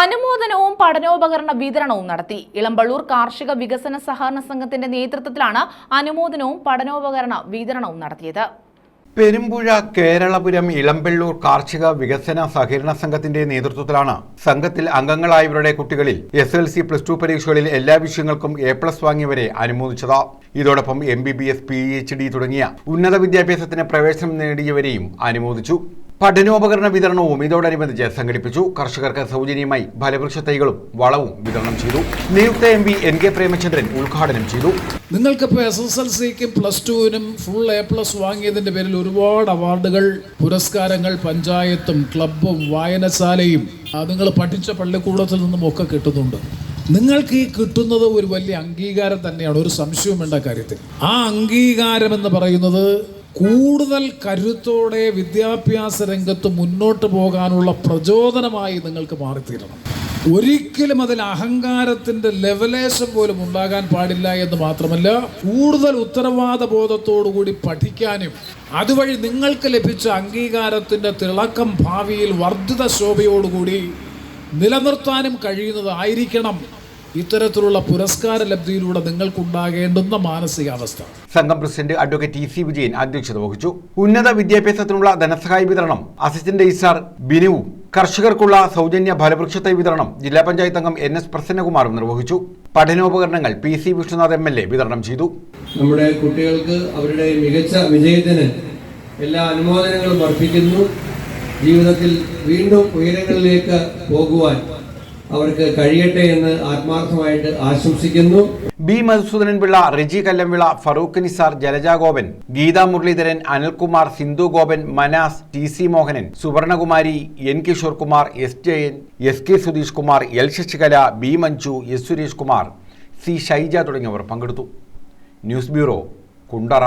അനുമോദനവും പഠനോപകരണ വിതരണവും നടത്തി. ഇളമ്പള്ളൂർ കാർഷിക വികസന സഹകരണ സംഘത്തിന്റെ നേതൃത്വത്തിലാണ് അനുമോദനവും പഠനോപകരണ വിതരണവും നടത്തിയത്. പെരുമ്പുഴ കേരളപുരം ഇളമ്പള്ളൂർ കാർഷിക വികസന സഹകരണ സംഘത്തിന്റെ നേതൃത്വത്തിലാണ് സംഘത്തിൽ അംഗങ്ങളായവരുടെ കുട്ടികളിൽ SLC +2 പരീക്ഷകളിൽ എല്ലാ വിഷയങ്ങൾക്കും A+ വാങ്ങിയവരെ അനുമോദിച്ചത്. ഇതോടൊപ്പം MBBS, PhD തുടങ്ങിയ ഉന്നത വിദ്യാഭ്യാസത്തിന് പ്രവേശനം നേടിയവരെയും അനുമോദിച്ചു. പഠനോപകരണ വിതരണവും ഇതോടനുബന്ധിച്ച് സംഘടിപ്പിച്ചു. കർഷകർക്ക് സൗജന്യമായി ഫലവൃക്ഷ തൈകളും വളവും വിതരണം ചെയ്തു. നിയുക്ത MP NK പ്രേമചന്ദ്രൻ ഉദ്ഘാടനം ചെയ്തു. നിങ്ങൾക്കിപ്പോൾ SSLCക്കും +2നും ഫുൾ A+ വാങ്ങിയതിൻ്റെ പേരിൽ ഒരുപാട് അവാർഡുകൾ, പുരസ്കാരങ്ങൾ പഞ്ചായത്തും ക്ലബും വായനശാലയും നിങ്ങൾ പഠിച്ച പള്ളിക്കൂടത്തിൽ നിന്നും ഒക്കെ കിട്ടുന്നുണ്ട്. നിങ്ങൾക്ക് ഈ കിട്ടുന്നത് ഒരു വലിയ അംഗീകാരം തന്നെയാണ്, ഒരു സംശയവും വേണ്ട കാര്യത്തിൽ. ആ അംഗീകാരം എന്ന് പറയുന്നത് കൂടുതൽ കരുത്തോടെ വിദ്യാഭ്യാസ രംഗത്ത് മുന്നോട്ട് പോകാനുള്ള പ്രചോദനമായി നിങ്ങൾക്ക് മാറിത്തീരണം. ഒരിക്കലും അതിൽ അഹങ്കാരത്തിൻ്റെ ലെവലേശം പോലും ഉണ്ടാകാൻ പാടില്ല എന്ന് മാത്രമല്ല, കൂടുതൽ ഉത്തരവാദ ബോധത്തോടുകൂടി പഠിക്കാനും അതുവഴി നിങ്ങൾക്ക് ലഭിച്ച അംഗീകാരത്തിൻ്റെ തിളക്കം ഭാവിയിൽ വർദ്ധിത ശോഭയോടുകൂടി നിലനിർത്താനും കഴിയുന്നതായിരിക്കണം ഇത്തരത്തിലുള്ള പുരസ്കാര ലബ്ധിയിലൂടെ നിങ്ങൾക്കുണ്ടാകേണ്ടുന്ന മാനസികാവസ്ഥ. സംഘം പ്രസിഡന്റ് അഡ്വക്കേറ്റ് TC വിജയൻ അധ്യക്ഷത വഹിച്ചു. ഉന്നത വിദ്യാഭ്യാസത്തിനുള്ള ധനസഹായ വിതരണം അസിസ്റ്റന്റ് രജിസ്ട്രാർ ബിനുവും, കർഷകർക്കുള്ള സൗജന്യ ഫലവൃക്ഷ തൈ വിതരണം ജില്ലാ പഞ്ചായത്ത് അംഗം NS പ്രസന്നകുമാറും നിർവഹിച്ചു. പഠനോപകരണങ്ങൾ PC വിഷ്ണുനാഥ് MLA വിതരണം ചെയ്തു. നമ്മുടെ കുട്ടികൾക്ക് അവരുടെ മികച്ച വിജയത്തിന് എല്ലാ അനുമോദനങ്ങളും അർപ്പിക്കുന്നു. ജീവിതത്തിൽ വീണ്ടും ഉയരങ്ങളിലേക്ക് പോകുവാൻ അവർക്ക് കഴിയട്ടെ എന്ന് ആത്മാർത്ഥമായിട്ട് ആശംസിക്കുന്നു. B. Madhusoodanan Pillai, Riji കല്ലംവിള, Farooq Nisar, Jalaja Gopan, Geetha Muraleedharan, Anilkumar, Sindhu Gopan, Manas, TC Mohanan, Suvarnakumari, N. Kishore Kumar, S. Jayan, SK Sudheesh Kumar, L. Sasikala, B. Manju, S. Suresh Kumar, C. Shaija തുടങ്ങിയവർ പങ്കെടുത്തു. News bureau, Kundara.